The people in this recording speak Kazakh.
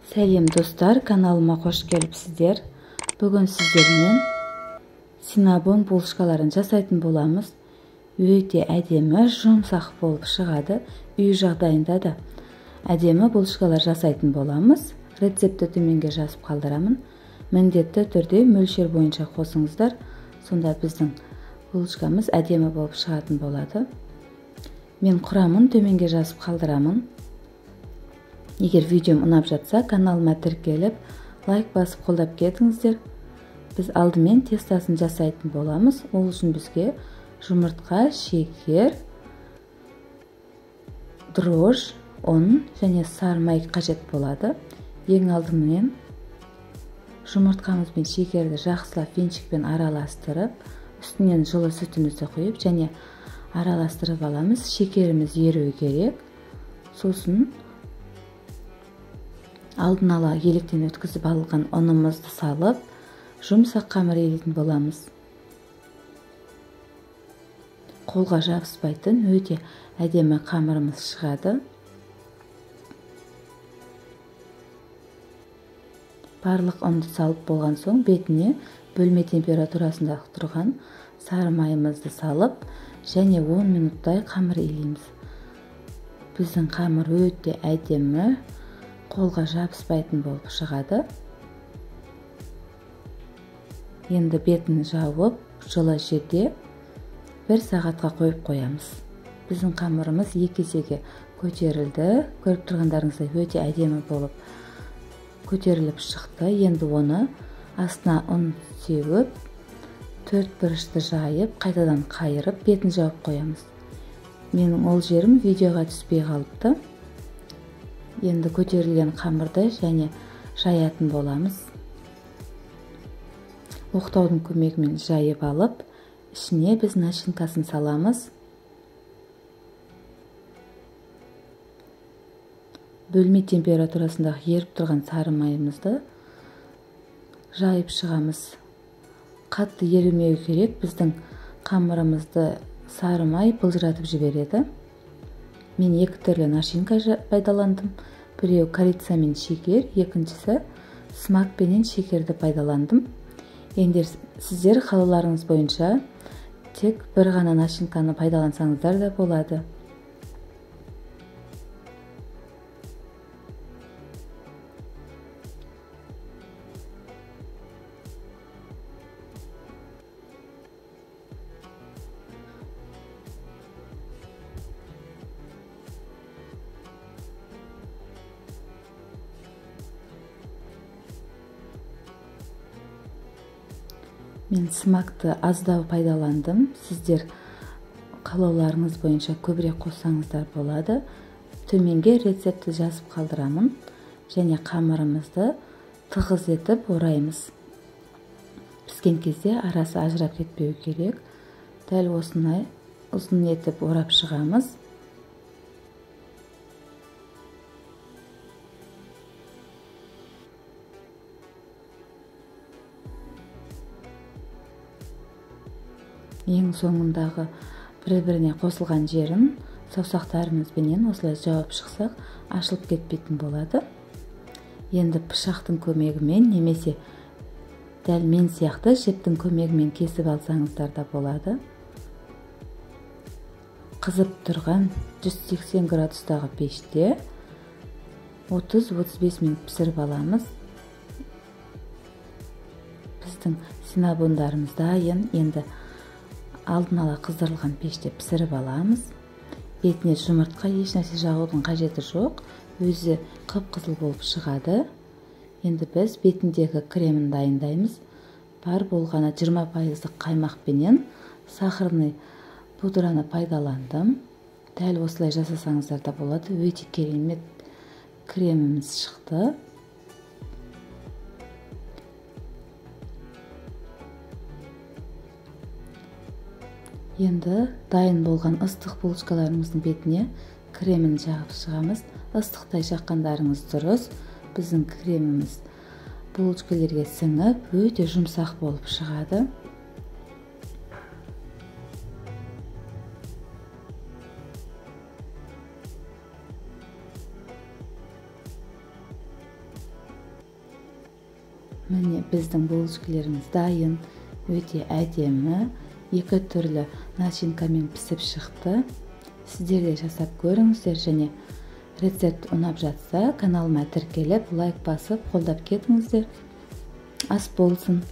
Сәлем достар, каналыма қош келіпсіздер. Бүгін сіздермен синабон булочкаларын жасайтын боламыз. Өте әдемі, жұмсақ болып шығады. Үй жағдайында да әдемі булочкалар жасайтын боламыз. Рецепті төменге жазып қалдырамын. Міндетті түрде мөлшер бойынша қосыңыздар. Сонда біздің булочкамыз әдемі болып шығатын болады. Мен құрамын төменге жазып қалдырамын. Егер видеом ұнап жатса, каналыма тіркеліп, лайк басып қолдап кетіңіздер. Біз алдымен тестасын жасайтын боламыз. Ол үшін бізге жұмыртқа, шекер, дрожж, ұн және сары май қажет болады. Ең алдымен жұмыртқамыз бен шекерді жақсылап венчикпен араластырып, үстінен жылы сүтімізді құйып және араластырып аламыз. Шекеріміз еруі керек. Сосын алдын ала електен өткізіп алған ұнымызды салып, жұмсақ қамыр елейтін боламыз. Қолға жабыспайтын өте әдемі қамырымыз шығады. Барлық ұнды салып болған соң бетіне бөлме температурасында тұрған сары майымызды салып, және 10 минуттай қамыр елейміз. Біздің қамыр өте әдемі, қолға жабыспайтын болып шығады. Енді бетін жауып, жылы жерде 1 сағатқа қойып қоямыз. Біздің қамырымыз 2 есеге көтерілді. Көріп тұрғандарыңыздай өте әдемі болып көтеріліп шықты. Енді оны астына ұн сеуіп, 4 бұрышты жайып, қайтадан қайырып, бетін жауып қоямыз. Менің ол жерім видеоға түспей қалыпты. Енді көтерілген қамырды және жаятын боламыз. Оқтаудың көмегімен жайып алып, ішіне біз начинкасын саламыз. Бөлме температурасындағы еріп тұрған сары майымызды жайып шығамыз. Қатты ерімеу керек, біздің қамырымызды сары май былжыратып жібереді. Мен 2 түрлі начинка пайдаландым. Біреу корица мен шекер, екіншісі смак пенен шекерді пайдаландым. Енді сіздер қалауларыңыз бойынша тек бір ғана начинканы пайдалансаңыздар да болады. Мен смакты аздау пайдаландым. Сіздер қалауларыңыз бойынша көбірек қоссаңыздар болады. Төменге рецепті жазып қалдырамын. Және қамырымызды тығыз етіп ораймыз. Піскен кезде арасы ажырап кетпеу керек. Дәл осындай ұзын етіп орап шығамыз. Ең соңындағы бір-біріне қосылған жерін саусақтарымызбенен осылай жауып шықсақ, ашылып кетпейтін болады. Енді пышақтың көмегімен немесе дәл мен сияқты жіптің көмегімен кесіп алсаңыздар да болады. Қызып тұрған 180 градустағы пеште 30-35 минут пісіріп аламыз. Біздің синабондарымыз дайын. Енді алдын ала қыздырылған пеште пісіріп аламыз. Бетіне жұмыртқа ешнәрсе жағудың қажеті жоқ. Өзі қып-қызыл болып шығады. Енді біз бетіндегі кремін дайындаймыз. Бар болғаны 20% қаймақпенен сахарный пудраны пайдаландым. Дәл осылай жасасаңыздар да болады. Өте керемет креміміз шықты. Енді дайын болған ыстық булочкаларымыздың бетіне кремін жағып шығамыз. Ыстықтай жаққандарыңыз дұрыс. Біздің креміміз булочкалерге сіңіп, өте жұмсақ болып шығады. Міне біздің булочкаларымыз дайын, өте әдемі, екі түрлі начинкамен пісіп шықты. Сіздер де жасап көріңіздер, және рецепт ұнап жатса каналыма тіркеліп, лайк басып, қолдап кетіңіздер. Ас болсын.